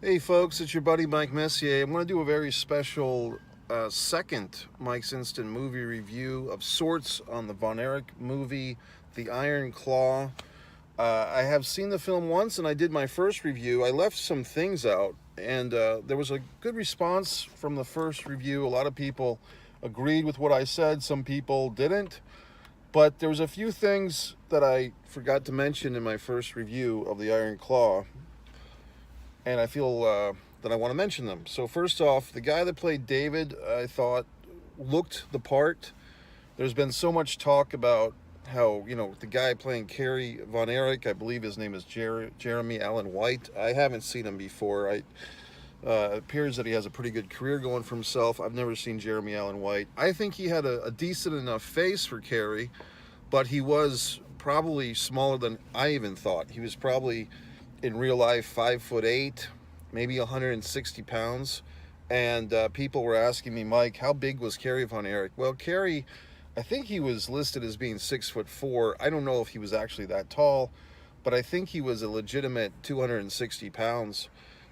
Hey folks, it's your buddy Mike Messier. I'm going to do a very special second Mike's Instant movie review of sorts on the Von Erich movie, The Iron Claw. I have seen the film once and I did my first review. I left some things out and there was a good response from the first review. A lot of people agreed with what I said, some people didn't. But there was a few things that I forgot to mention in my first review of The Iron Claw, and I feel that I want to mention them. So first off, the guy that played David, I thought looked the part. There's been so much talk about how, the guy playing Kerry Von Erich, I believe his name is Jeremy Allen White. I haven't seen him before. It appears that he has a pretty good career going for himself. I've never seen Jeremy Allen White. I think he had a decent enough face for Kerry, but he was probably smaller than I even thought. He was probably in real life 5'8", maybe 160 pounds. And people were asking me, Mike, how big was Kerry Von Erich? Well, Kerry, I think he was listed as being 6'4". I don't know if he was actually that tall, but I think he was a legitimate 260 pounds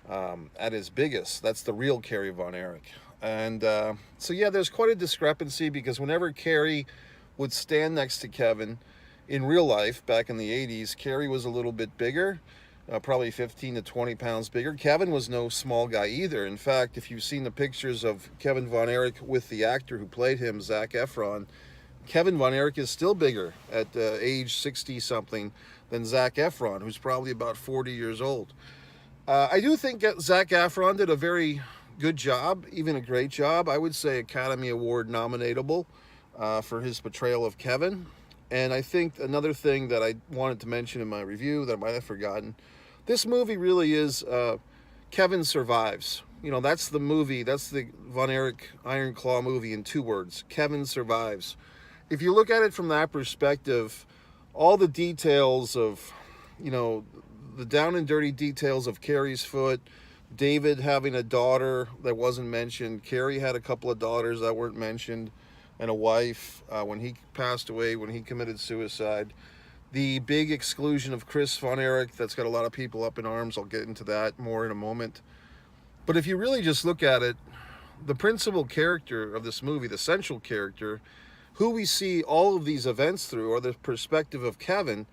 at his biggest. That's the real Kerry Von Erich. And so yeah, there's quite a discrepancy, because whenever Kerry would stand next to Kevin in real life back in the 80s, Kerry was a little bit bigger. Probably 15 to 20 pounds bigger. Kevin was no small guy either. In fact, if you've seen the pictures of Kevin Von Erich with the actor who played him, Zac Efron, Kevin Von Erich is still bigger at age 60-something than Zac Efron, who's probably about 40 years old. I do think Zac Efron did a very good job, even a great job. I would say Academy Award nominatable for his portrayal of Kevin. And I think another thing that I wanted to mention in my review that I might have forgotten, this movie really is Kevin Survives. That's the movie, that's the Von Erich Iron Claw movie in 2 words, Kevin Survives. If you look at it from that perspective, all the details of, the down and dirty details of Kerry's foot, David having a daughter that wasn't mentioned, Kerry had a couple of daughters that weren't mentioned, and a wife when he passed away, when he committed suicide. The big exclusion of Chris Von Erich, that's got a lot of people up in arms. I'll get into that more in a moment. But if you really just look at it, the principal character of this movie, the central character, who we see all of these events through, are the perspective of Kevin,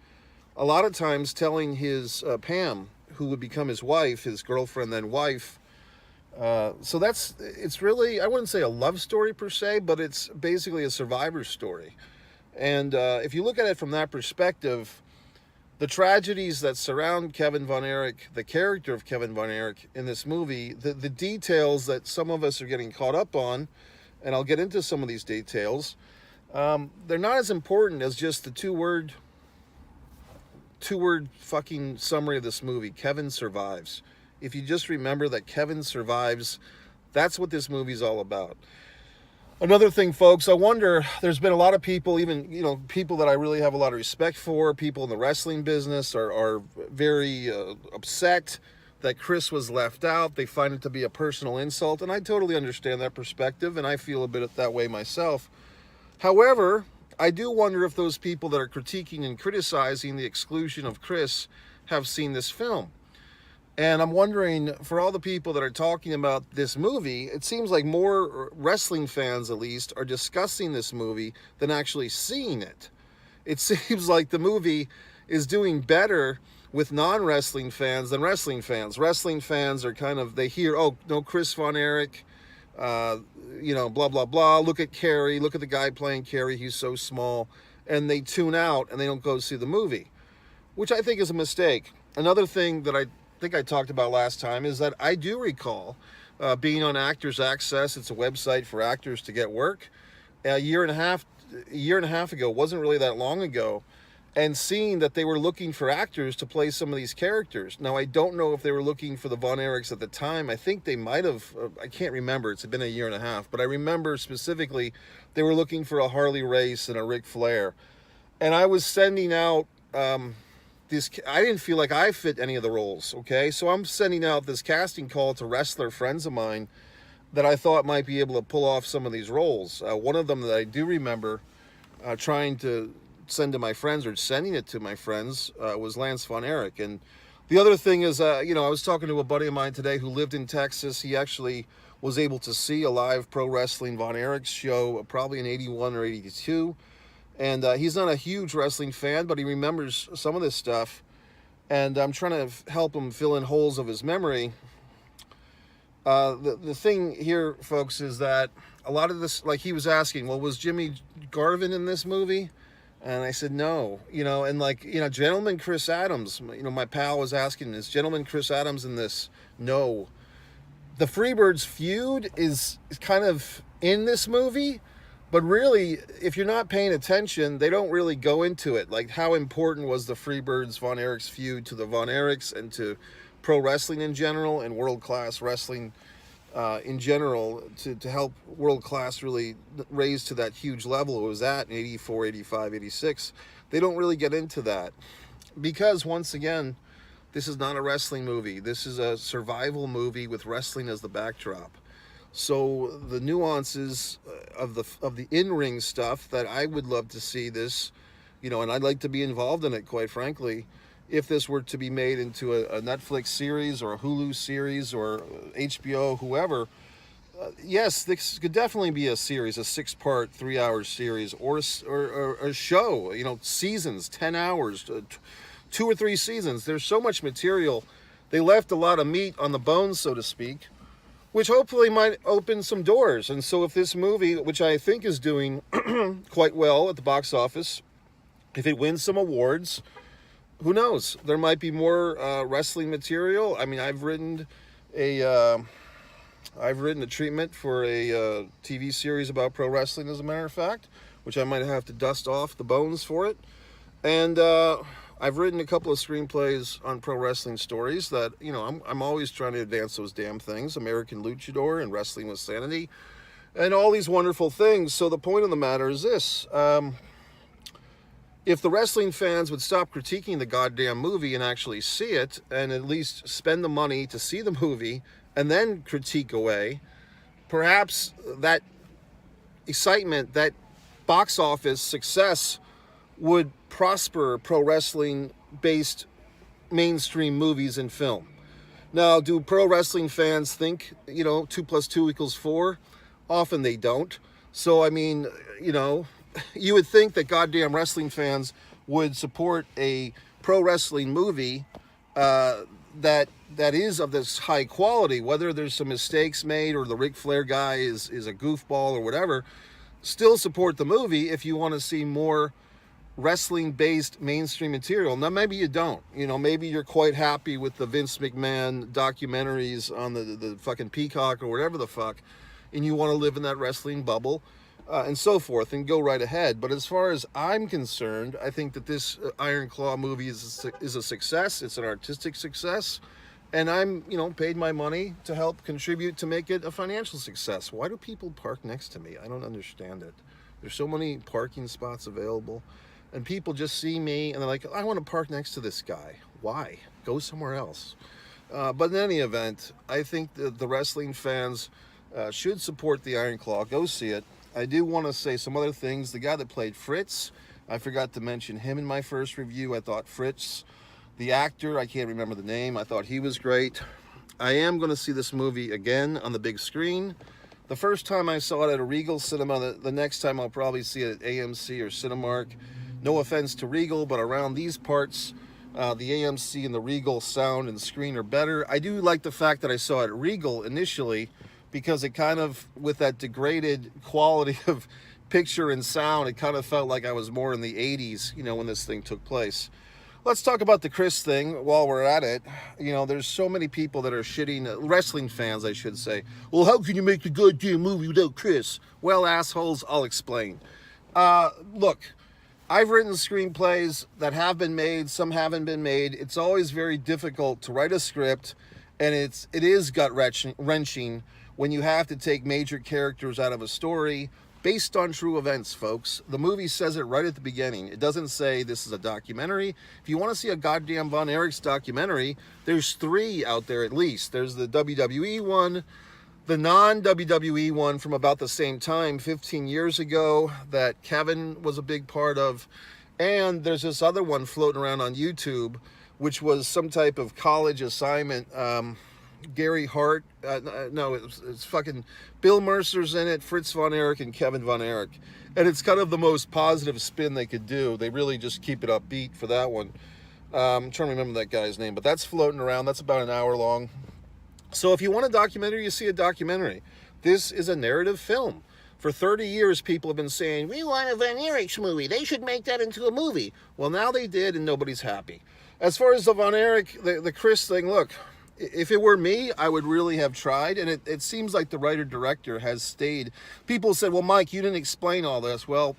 a lot of times telling his Pam, who would become his wife, his girlfriend then wife. So it's really, I wouldn't say a love story per se, but it's basically a survivor story. And if you look at it from that perspective, the tragedies that surround Kevin Von Erich, the character of Kevin Von Erich in this movie, the details that some of us are getting caught up on, and I'll get into some of these details, they're not as important as just the two-word fucking summary of this movie, Kevin Survives. If you just remember that Kevin survives, that's what this movie's all about. Another thing, folks, I wonder, there's been a lot of people, even, people that I really have a lot of respect for, people in the wrestling business are very upset that Chris was left out. They find it to be a personal insult, and I totally understand that perspective, and I feel a bit that way myself. However, I do wonder if those people that are critiquing and criticizing the exclusion of Chris have seen this film. And I'm wondering, for all the people that are talking about this movie, it seems like more wrestling fans, at least, are discussing this movie than actually seeing it. It seems like the movie is doing better with non-wrestling fans than wrestling fans. Wrestling fans are they hear, oh, no, Chris Von Erich, blah, blah, blah. Look at Kerry. Look at the guy playing Kerry. He's so small. And they tune out and they don't go see the movie, which I think is a mistake. Another thing that I think I talked about last time is that I do recall being on Actors Access. It's a website for actors to get work. A year and a half ago, wasn't really that long ago, and seeing that they were looking for actors to play some of these characters. Now, I don't know if they were looking for the Von Erichs at the time. I think they might have, I can't remember, it's been a year and a half, but I remember specifically they were looking for a Harley Race and a Ric Flair. And I was sending out I didn't feel like I fit any of the roles, okay? So I'm sending out this casting call to wrestler friends of mine that I thought might be able to pull off some of these roles. One of them that I do remember trying to send to my friends, or sending it to my friends, was Lance Von Erich. And The other thing is, you know, I was talking to a buddy of mine today who lived in Texas. He actually was able to see a live pro wrestling Von Erichs show probably in 81 or 82. And he's not a huge wrestling fan, but he remembers some of this stuff. And I'm trying to help him fill in holes of his memory. The thing here, folks, is that a lot of this, like he was asking, well, was Jimmy Garvin in this movie? And I said, no, you know, and like, you know, Gentleman Chris Adams, you know, my pal was asking, is Gentleman Chris Adams in this? No. The Freebirds feud is kind of in this movie, but really, if you're not paying attention, they don't really go into it. Like, how important was the Freebirds Von Erichs feud to the Von Erichs and to pro wrestling in general and world-class wrestling in general to help world class really raise to that huge level it was at in 84, 85, 86. They don't really get into that because, once again, this is not a wrestling movie. This is a survival movie with wrestling as the backdrop. So the nuances of the in-ring stuff that I would love to see this, you know, and I'd like to be involved in it, quite frankly, if this were to be made into a Netflix series or a Hulu series or HBO, whoever, yes, this could definitely be a series, a 6-part, 3-hour series, or a show, you know, seasons, 10 hours, 2 or 3 seasons. There's so much material. They left a lot of meat on the bones, so to speak, which hopefully might open some doors. And so if this movie, which I think is doing quite well at the box office, if it wins some awards, who knows? There might be more wrestling material. I mean, I've written a treatment for a TV series about pro wrestling, as a matter of fact, which I might have to dust off the bones for it. And I've written a couple of screenplays on pro wrestling stories that, you know, I'm always trying to advance those damn things. American Luchador and Wrestling with Sanity and all these wonderful things. So the point of the matter is this. If the wrestling fans would stop critiquing the goddamn movie and actually see it, and at least spend the money to see the movie and then critique away, perhaps that excitement, that box office success would prosper pro wrestling based mainstream movies and film. Now, do pro wrestling fans think, you know, 2 + 2 = 4? Often they don't. So, I mean, you know, you would think that goddamn wrestling fans would support a pro wrestling movie that is of this high quality, whether there's some mistakes made or the Ric Flair guy is a goofball or whatever. Still support the movie if you want to see more wrestling-based mainstream material. Now, maybe you don't. You know, maybe you're quite happy with the Vince McMahon documentaries on the fucking Peacock or whatever the fuck, and you want to live in that wrestling bubble. And so forth, and go right ahead. But as far as I'm concerned, I think that this Iron Claw movie is a success. It's an artistic success, and I'm, you know, paid my money to help contribute to make it a financial success. Why do people park next to me? I don't understand it. There's so many parking spots available, and people just see me and they're like, I want to park next to this guy. Why? Go somewhere else. But in any event, I think that the wrestling fans should support the Iron Claw. Go see it. I do want to say some other things. The guy that played Fritz, I forgot to mention him in my first review. I thought Fritz, the actor, I can't remember the name, I thought he was great. I am going to see this movie again on the big screen. The first time I saw it at a Regal Cinema, the next time I'll probably see it at AMC or Cinemark. No offense to Regal, but around these parts, the AMC and the Regal sound and screen are better. I do like the fact that I saw it at Regal initially, because it kind of, with that degraded quality of picture and sound, it kind of felt like I was more in the 80s, you know, when this thing took place. Let's talk about the Chris thing while we're at it. You know, there's so many people that are shitting, wrestling fans, I should say. Well, how can you make the goddamn movie without Chris? Well, assholes, I'll explain. Look, I've written screenplays that have been made, some haven't been made. It's always very difficult to write a script, and it is gut-wrenching when you have to take major characters out of a story based on true events, folks. The movie says it right at the beginning. It doesn't say this is a documentary. If you want to see a goddamn Von Erichs documentary, there's 3 out there at least. There's the WWE one, the non-WWE one from about the same time, 15 years ago, that Kevin was a big part of, and there's this other one floating around on YouTube which was some type of college assignment. Gary Hart, no, it's fucking Bill Mercer's in it, Fritz von Erich, and Kevin von Erich. And it's kind of the most positive spin they could do. They really just keep it upbeat for that one. I'm trying to remember that guy's name, but that's floating around. That's about an hour long. So if you want a documentary, you see a documentary. This is a narrative film. For 30 years, people have been saying, we want a Von Erichs movie. They should make that into a movie. Well, now they did, and nobody's happy. As far as the Von Erich, the Chris thing, look, if it were me, I would really have tried, and it seems like the writer-director has stayed. People said, well, Mike, you didn't explain all this. Well,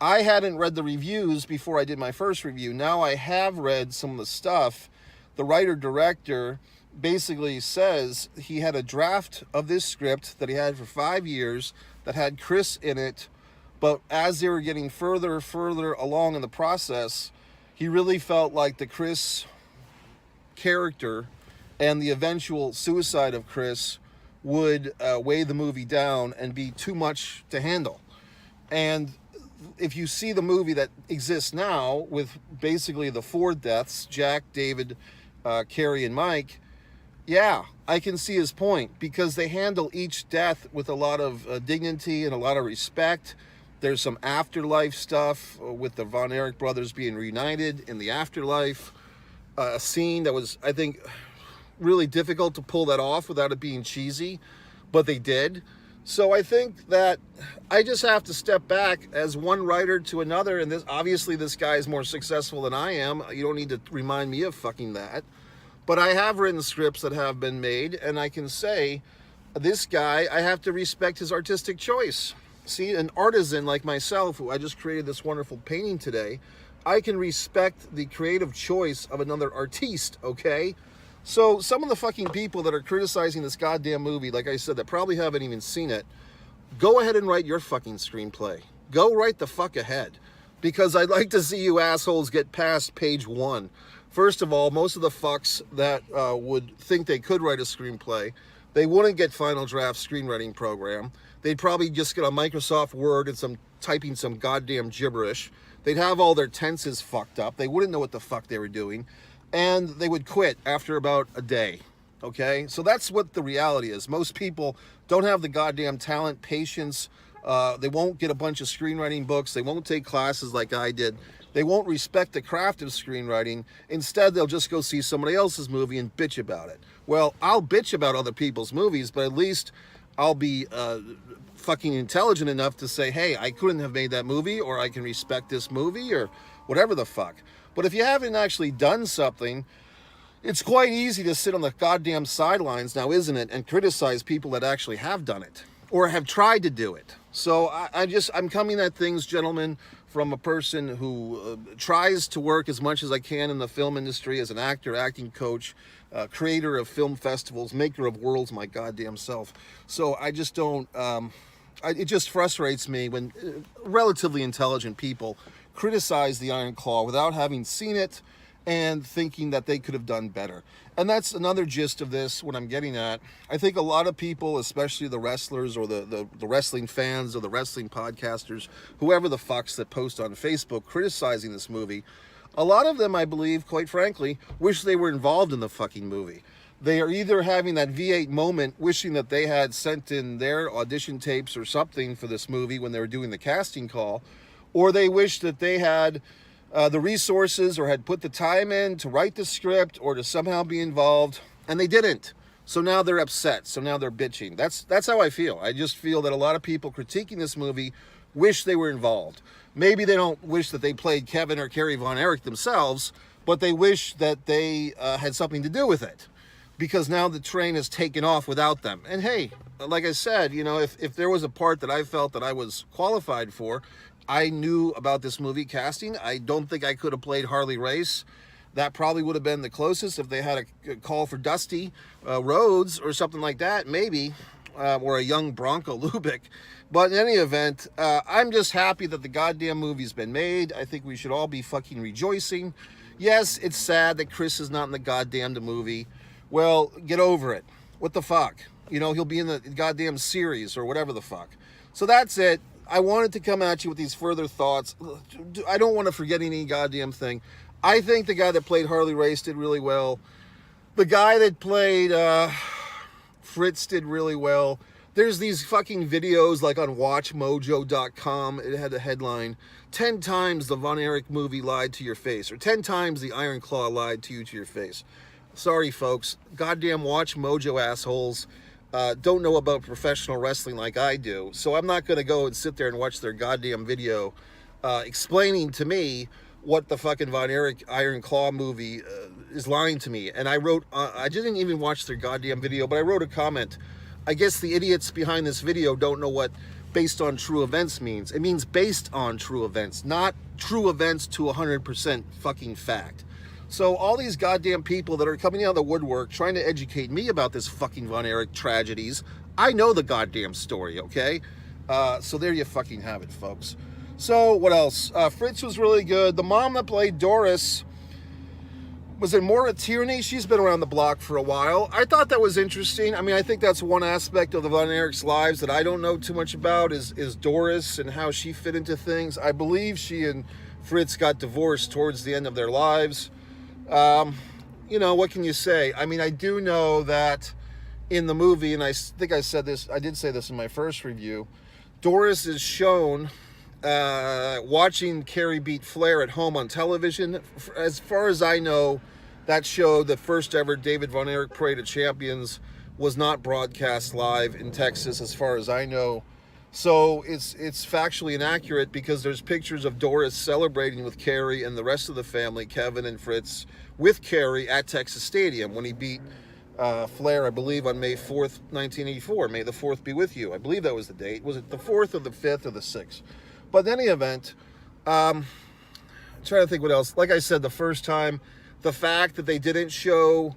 I hadn't read the reviews before I did my first review. Now I have read some of the stuff. The writer-director basically says he had a draft of this script that he had for 5 years that had Chris in it, but as they were getting further along in the process, he really felt like the Chris character and the eventual suicide of Chris would weigh the movie down and be too much to handle. And if you see the movie that exists now with basically the 4 deaths, Jack, David, Carrie, and Mike, yeah, I can see his point, because they handle each death with a lot of dignity and a lot of respect. There's some afterlife stuff with the Von Erich brothers being reunited in the afterlife. A scene that was, I think, really difficult to pull that off without it being cheesy, but they did. So I think that I just have to step back as one writer to another, and obviously this guy is more successful than I am. You don't need to remind me of fucking that. But I have written scripts that have been made, and I can say, this guy, I have to respect his artistic choice. See, an artisan like myself, who I just created this wonderful painting today, I can respect the creative choice of another artiste, okay? So some of the fucking people that are criticizing this goddamn movie, like I said, that probably haven't even seen it, go ahead and write your fucking screenplay. Go right the fuck ahead. Because I'd like to see you assholes get past page 1. First of all, most of the fucks that would think they could write a screenplay, they wouldn't get Final Draft screenwriting program. They'd probably just get a Microsoft Word and typing some goddamn gibberish. They'd have all their tenses fucked up. They wouldn't know what the fuck they were doing. And they would quit after about a day, okay? So that's what the reality is. Most people don't have the goddamn talent, patience. They won't get a bunch of screenwriting books. They won't take classes like I did. They won't respect the craft of screenwriting. Instead, they'll just go see somebody else's movie and bitch about it. Well, I'll bitch about other people's movies, but at least I'll be fucking intelligent enough to say, hey, I couldn't have made that movie, or I can respect this movie, or whatever the fuck. But if you haven't actually done something, it's quite easy to sit on the goddamn sidelines now, isn't it, and criticize people that actually have done it or have tried to do it. So I'm coming at things, gentlemen, from a person who tries to work as much as I can in the film industry as an actor, acting coach, creator of film festivals, maker of worlds, my goddamn self. So I just don't, it just frustrates me when relatively intelligent people criticize the Iron Claw without having seen it and thinking that they could have done better. And that's another gist of this, what I'm getting at. I think a lot of people, especially the wrestlers or the wrestling fans or the wrestling podcasters, whoever the fucks that post on Facebook criticizing this movie, a lot of them, I believe, quite frankly, wish they were involved in the fucking movie. They are either having that V8 moment, wishing that they had sent in their audition tapes or something for this movie when they were doing the casting call, or they wish that they had the resources or had put the time in to write the script or to somehow be involved, and they didn't. So now they're upset. So now they're bitching. That's how I feel. I just feel that a lot of people critiquing this movie wish they were involved. Maybe they don't wish that they played Kevin or Carrie Von Erich themselves, but they wish that they had something to do with it, because now the train has taken off without them. And hey, like I said, you know, if there was a part that I felt that I was qualified for, I knew about this movie casting. I don't think I could have played Harley Race. That probably would have been the closest if they had a call for Dusty Rhodes or something like that, maybe, or a young Bronco Lubick. But in any event, I'm just happy that the goddamn movie's been made. I think we should all be fucking rejoicing. Yes, it's sad that Chris is not in the goddamn movie. Well, get over it. What the fuck? You know, he'll be in the goddamn series or whatever the fuck. So that's it. I wanted to come at you with these further thoughts. I don't want to forget any goddamn thing. I think the guy that played Harley Race did really well. The guy that played Fritz did really well. There's these fucking videos like on WatchMojo.com. It had a headline, 10 times the Von Erich movie lied to your face, or 10 times the Iron Claw lied to you to your face. Sorry, folks. Goddamn WatchMojo assholes don't know about professional wrestling like I do. So I'm not going to go and sit there and watch their goddamn video explaining to me what the fucking Von Erich Iron Claw movie is lying to me. And I wrote, I didn't even watch their goddamn video, but I wrote a comment. I guess the idiots behind this video don't know what based on true events means. It means based on true events, not true events to 100% fucking fact. So all these goddamn people that are coming out of the woodwork trying to educate me about this fucking Von Erich tragedies, I know the goddamn story, okay? So there you fucking have it, folks. So what else? Fritz was really good. The mom that played Doris, was it Maura Tierney? She's been around the block for a while. I thought that was interesting. I mean, I think that's one aspect of the Von Erichs' lives that I don't know too much about is Doris and how she fit into things. I believe she and Fritz got divorced towards the end of their lives. You know, what can you say? I mean, I do know that in the movie, and I think I said this, I did say this in my first review, Doris is shown watching Kerry beat Flair at home on television. As far as I know, that show, the first ever David Von Erich Parade of Champions, was not broadcast live in Texas, as far as I know. So it's factually inaccurate because there's pictures of Doris celebrating with Kerry and the rest of the family, Kevin and Fritz, with Kerry at Texas Stadium when he beat Flair, I believe, on May 4th, 1984. May the 4th be with you. I believe that was the date. Was it the 4th or the 5th or the 6th? But in any event, I'm trying to think what else. Like I said, the first time, the fact that they didn't show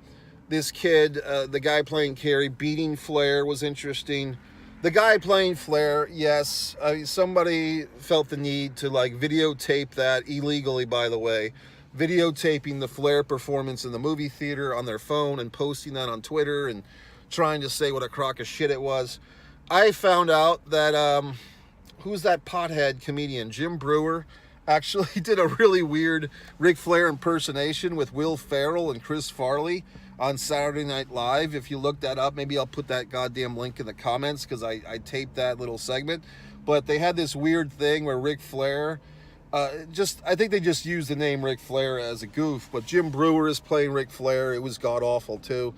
this kid, the guy playing Kerry, beating Flair was interesting. The guy playing Flair, yes, somebody felt the need to like videotape that illegally, by the way, videotaping the Flair performance in the movie theater on their phone and posting that on Twitter and trying to say what a crock of shit it was. I found out that, who's that pothead comedian? Jim Brewer actually did a really weird Ric Flair impersonation with Will Ferrell and Chris Farley on Saturday Night Live. If you look that up, maybe I'll put that goddamn link in the comments because I taped that little segment. But they had this weird thing where Ric Flair, I think they just used the name Ric Flair as a goof, but Jim Brewer is playing Ric Flair. It was god-awful too.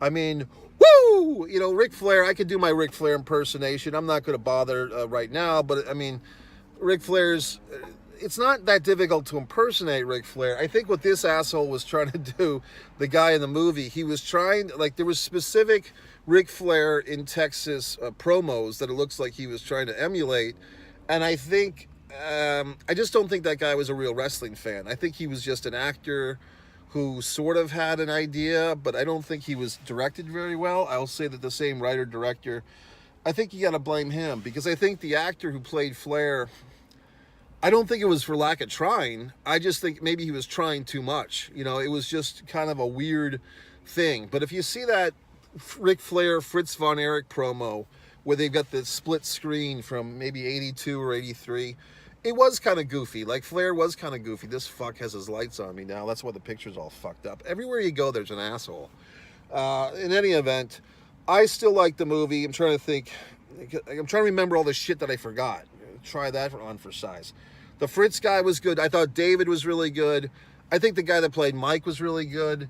I mean, woo! You know, Ric Flair, I could do my Ric Flair impersonation. I'm not going to bother right now, but I mean, Ric Flair's, it's not that difficult to impersonate Ric Flair. I think what this asshole was trying to do, the guy in the movie, he was trying, like, there was specific Ric Flair in Texas promos that it looks like he was trying to emulate. And I think, I just don't think that guy was a real wrestling fan. I think he was just an actor who sort of had an idea, but I don't think he was directed very well. I'll say that the same writer-director, I think you got to blame him, because I think the actor who played Flair, I don't think it was for lack of trying. I just think maybe he was trying too much. You know, it was just kind of a weird thing. But if you see that Ric Flair, Fritz Von Erich promo, where they've got the split screen from maybe 82 or 83, it was kind of goofy. Like, Flair was kind of goofy. This fuck has his lights on me now. That's why the picture's all fucked up. Everywhere you go, there's an asshole. In any event, I still like the movie. I'm trying to think. I'm trying to remember all the shit that I forgot. Try that on for size. The Fritz guy was good. I thought David was really good. I think the guy that played Mike was really good.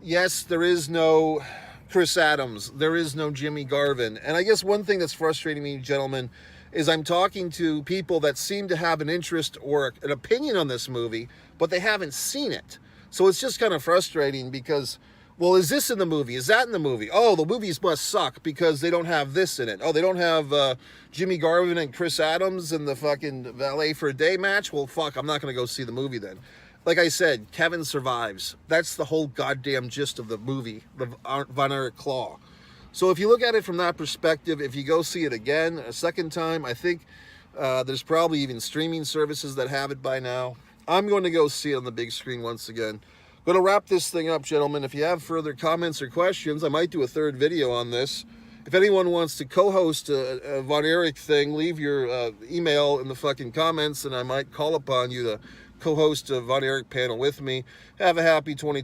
Yes, there is no Chris Adams. There is no Jimmy Garvin. And I guess one thing that's frustrating me, gentlemen, is I'm talking to people that seem to have an interest or an opinion on this movie, but they haven't seen it. So it's just kind of frustrating because, well, is this in the movie? Is that in the movie? Oh, the movies must suck because they don't have this in it. Oh, they don't have Jimmy Garvin and Chris Adams in the fucking Valet for a Day match? Well, fuck, I'm not going to go see the movie then. Like I said, Kevin survives. That's the whole goddamn gist of the movie, the Von Erich Claw. So if you look at it from that perspective, if you go see it again, a second time, I think there's probably even streaming services that have it by now. I'm going to go see it on the big screen once again. Going to wrap this thing up, gentlemen. If you have further comments or questions, I might do a third video on this. If anyone wants to co-host a Von Erich thing, leave your email in the fucking comments, and I might call upon you to co-host of Von Erich panel with me. Have a happy 2020.